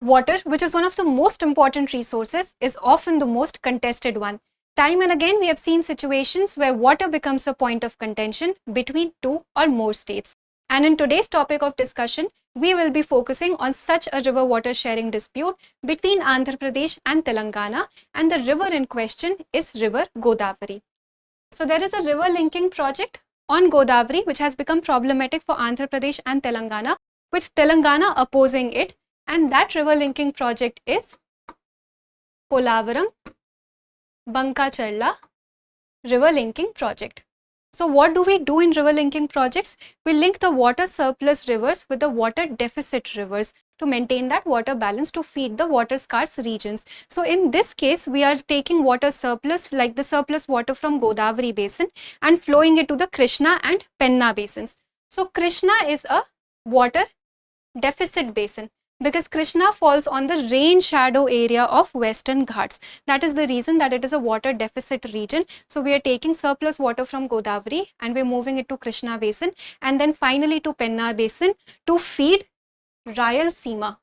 Water, which is one of the most important resources, is often the most contested one. Time and again, we have seen situations where water becomes a point of contention between two or more states. And in today's topic of discussion, we will be focusing on such a river water sharing dispute between Andhra Pradesh and Telangana, and the river in question is River Godavari. So there is a river linking project on Godavari which has become problematic for Andhra Pradesh and Telangana, with Telangana opposing it, and that river linking project is Polavaram-Banakacherla River Linking Project. So what do we do in river linking projects? We link the water surplus rivers with the water deficit rivers to maintain that water balance to feed the water scarce regions. So in this case, we are taking water surplus, like the surplus water from Godavari basin, and flowing it to the Krishna and Penna basins. So Krishna is a water deficit basin because Krishna falls on the rain shadow area of Western Ghats. That is the reason that it is a water deficit region. So we are taking surplus water from Godavari and we're moving it to Krishna basin and then finally to Penna basin to feed Rayalaseema,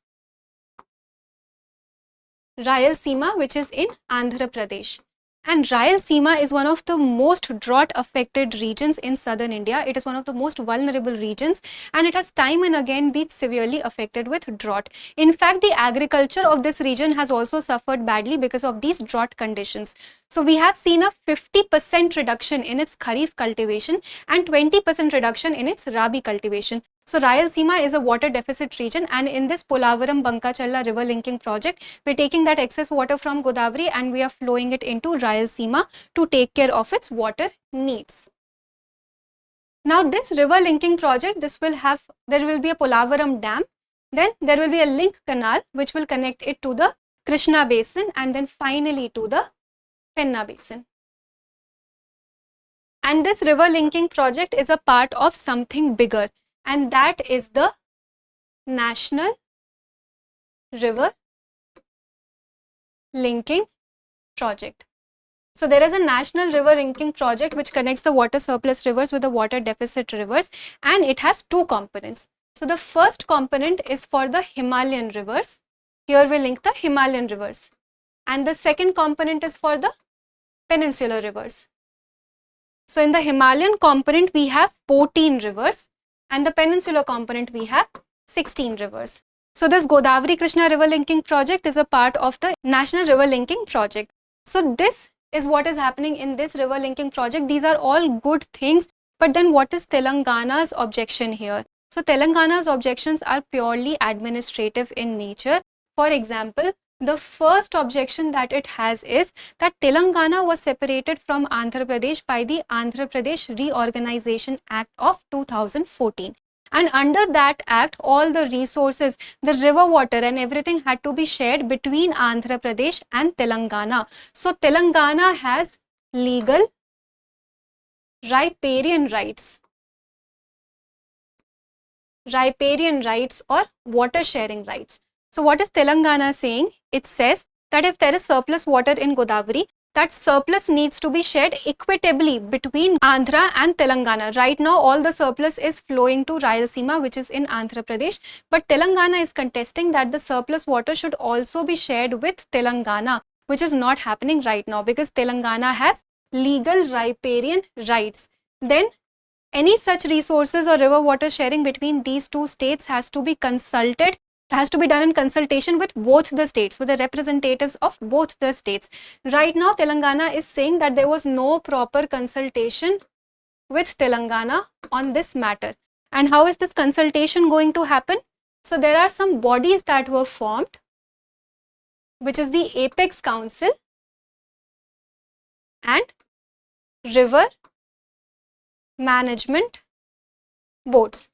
which is in Andhra Pradesh. And Rayalaseema is one of the most drought affected regions in southern India. It is one of the most vulnerable regions and it has time and again been severely affected with drought. In fact, the agriculture of this region has also suffered badly because of these drought conditions. So we have seen a 50% reduction in its kharif cultivation and 20% reduction in its rabi cultivation. So Rayalaseema is a water deficit region, and in this Polavaram-Banakacherla river linking project, we're taking that excess water from Godavari and we are flowing it into Rayalaseema to take care of its water needs. Now this river linking project, there will be a Polavaram dam, then there will be a link canal which will connect it to the Krishna basin and then finally to the Penna basin. And this river linking project is a part of something bigger, and that is the National River Linking Project. So there is a National River Linking Project which connects the water surplus rivers with the water deficit rivers, and it has two components. So the first component is for the Himalayan rivers. Here we link the Himalayan rivers. And the second component is for the peninsular rivers. So in the Himalayan component we have 14 rivers, and the peninsular component we have 16 rivers. So this Godavari Krishna River Linking Project is a part of the National River Linking Project. So this is what is happening in this river linking project. These are all good things, but then what is Telangana's objection here? So Telangana's objections are purely administrative in nature. For example, the first objection that it has is that Telangana was separated from Andhra Pradesh by the Andhra Pradesh Reorganization Act of 2014. And under that act, all the resources, the river water and everything had to be shared between Andhra Pradesh and Telangana. So Telangana has legal riparian rights or water sharing rights. So what is Telangana saying? It says that if there is surplus water in Godavari, that surplus needs to be shared equitably between Andhra and Telangana. Right now, all the surplus is flowing to Rayalaseema, which is in Andhra Pradesh. But Telangana is contesting that the surplus water should also be shared with Telangana, which is not happening right now because Telangana has legal riparian rights. Then any such resources or river water sharing between these two states has to be consulted. It has to be done in consultation with both the states, with the representatives of both the states. Right now, Telangana is saying that there was no proper consultation with Telangana on this matter. And how is this consultation going to happen? So there are some bodies that were formed, which is the Apex Council and River Management Boards.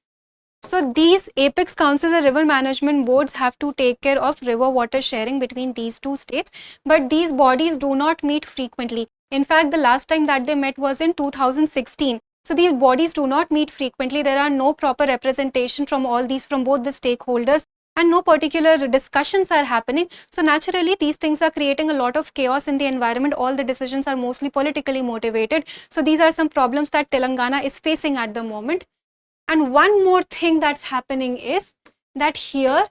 So these Apex Councils and River Management Boards have to take care of river water sharing between these two states, but these bodies do not meet frequently. In fact, the last time that they met was in 2016. So these bodies do not meet frequently. There are no proper representation from both the stakeholders, and no particular discussions are happening. So naturally, these things are creating a lot of chaos in the environment. All the decisions are mostly politically motivated. So these are some problems that Telangana is facing at the moment. And one more thing that's happening is that here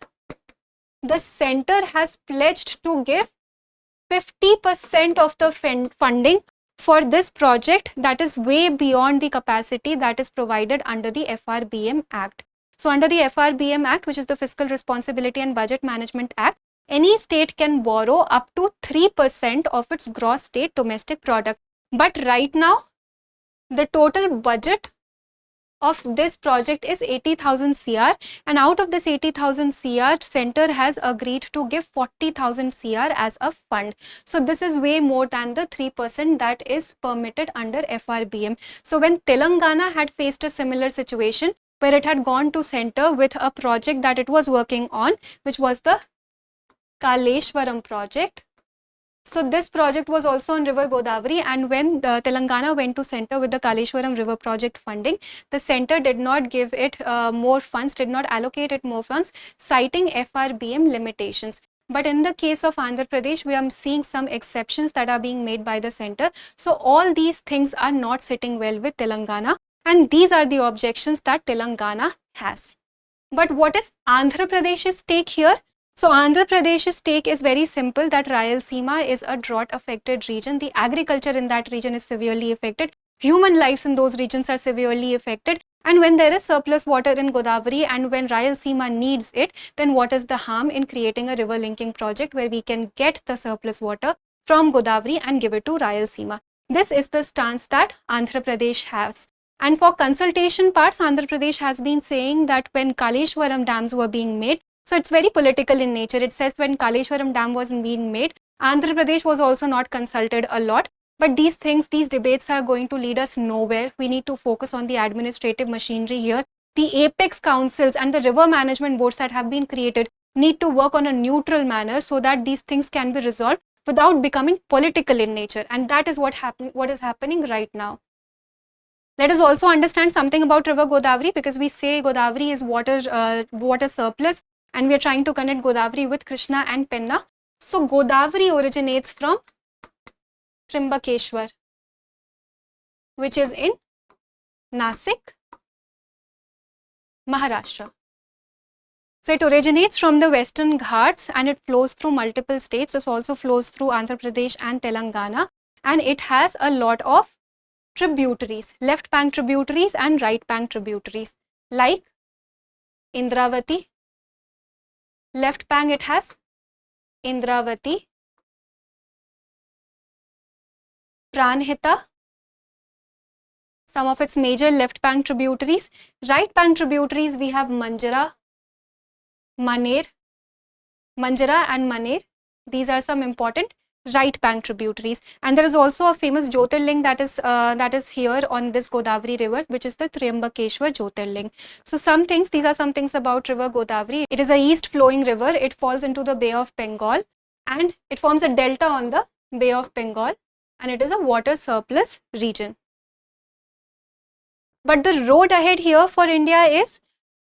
the center has pledged to give 50% of the funding for this project that is way beyond the capacity that is provided under the FRBM Act. So under the FRBM Act, which is the Fiscal Responsibility and Budget Management Act, any state can borrow up to 3% of its gross state domestic product. But right now, the total budget of this project is 80,000 CR, and out of this 80,000 CR, center has agreed to give 40,000 CR as a fund. So this is way more than the 3% that is permitted under FRBM. So when Telangana had faced a similar situation where it had gone to center with a project that it was working on, which was the Kaleshwaram project. So this project was also on river Godavari, and when the Telangana went to center with the Kaleshwaram river project funding, the center did not give it more funds, did not allocate it more funds, citing FRBM limitations. But in the case of Andhra Pradesh, we are seeing some exceptions that are being made by the center. So all these things are not sitting well with Telangana, and these are the objections that Telangana has. But what is Andhra Pradesh's take here? So Andhra Pradesh's take is very simple, that Rayalaseema is a drought affected region. The agriculture in that region is severely affected. Human lives in those regions are severely affected. And when there is surplus water in Godavari and when Rayalaseema needs it, then what is the harm in creating a river linking project where we can get the surplus water from Godavari and give it to Rayalaseema? This is the stance that Andhra Pradesh has. And for consultation parts, Andhra Pradesh has been saying that when Kaleshwaram dams were being made, so it's very political in nature. It says when Kaleshwaram dam was being made, Andhra Pradesh was also not consulted a lot. But these things, these debates are going to lead us nowhere. We need to focus on the administrative machinery here. The apex councils and the river management boards that have been created need to work on a neutral manner so that these things can be resolved without becoming political in nature. And that is what is happening right now. Let us also understand something about river Godavari, because we say Godavari is water surplus, and we are trying to connect Godavari with Krishna and Penna. So Godavari originates from Trimbakeshwar, which is in Nasik, Maharashtra. So it originates from the Western Ghats and it flows through multiple states. This also flows through Andhra Pradesh and Telangana, and it has a lot of tributaries, left bank tributaries and right bank tributaries, like Indravati. Left bank it has Indravati, Pranhita, some of its major left bank tributaries. Right bank tributaries we have Manjara, Maner, Manjara and Maner. These are some important right bank tributaries. And there is also a famous Jyotirling that is here on this Godavari river, which is the Trimbakeshwar Jyotirling. So these are some things about river Godavari. It is a east flowing river. It falls into the Bay of Bengal and it forms a delta on the Bay of Bengal, and it is a water surplus region. But the road ahead here for India is,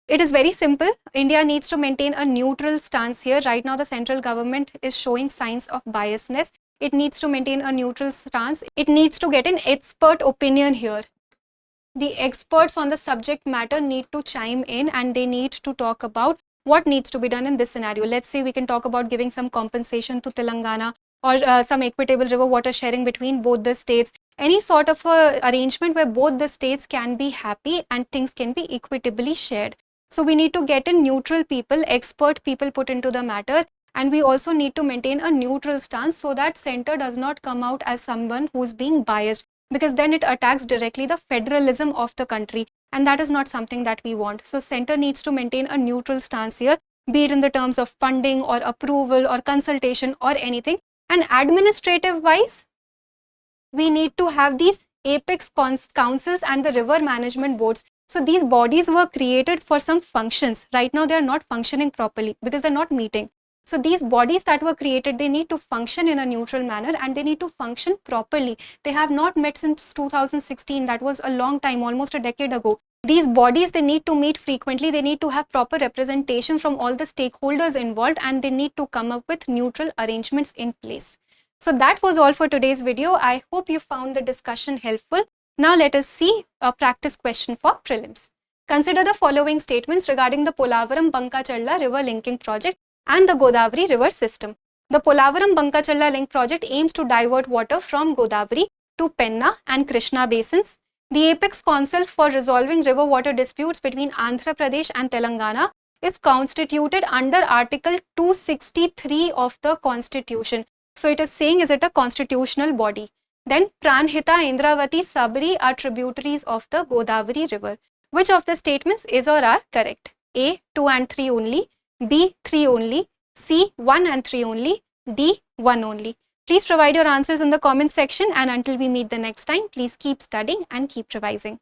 it is very simple. India needs to maintain a neutral stance here. Right now, the central government is showing signs of biasness. It needs to maintain a neutral stance. It needs to get an expert opinion here. The experts on the subject matter need to chime in and they need to talk about what needs to be done in this scenario. Let's say we can talk about giving some compensation to Telangana or some equitable river water sharing between both the states. Any sort of arrangement where both the states can be happy and things can be equitably shared. So we need to get in neutral people, expert people put into the matter, and we also need to maintain a neutral stance so that center does not come out as someone who's being biased, because then it attacks directly the federalism of the country, and that is not something that we want. So center needs to maintain a neutral stance here, be it in the terms of funding or approval or consultation or anything. And administrative wise, we need to have these apex councils and the river management boards. So these bodies were created for some functions. Right now they are not functioning properly because they're not meeting. So these bodies that were created, they need to function in a neutral manner and they need to function properly. They have not met since 2016. That was a long time, almost a decade ago. These bodies, they need to meet frequently. They need to have proper representation from all the stakeholders involved, and they need to come up with neutral arrangements in place. So that was all for today's video. I hope you found the discussion helpful. Now let us see a practice question for prelims. Consider the following statements regarding the Polavaram-Banakacherla River Linking Project and the Godavari river system. The Polavaram-Banakacherla Link Project aims to divert water from Godavari to Penna and Krishna basins. The apex council for resolving river water disputes between Andhra Pradesh and Telangana is constituted under Article 263 of the Constitution. So it is saying, is it a constitutional body? Then Pranhita, Indravati, Sabri are tributaries of the Godavari river. Which of the statements is or are correct? A, 2 and 3 only, B, 3 only, C, 1 and 3 only, D, 1 only. Please provide your answers in the comment section, and until we meet the next time, please keep studying and keep revising.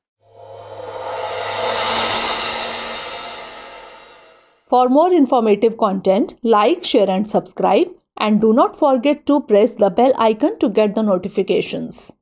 For more informative content, like, share and subscribe, and do not forget to press the bell icon to get the notifications.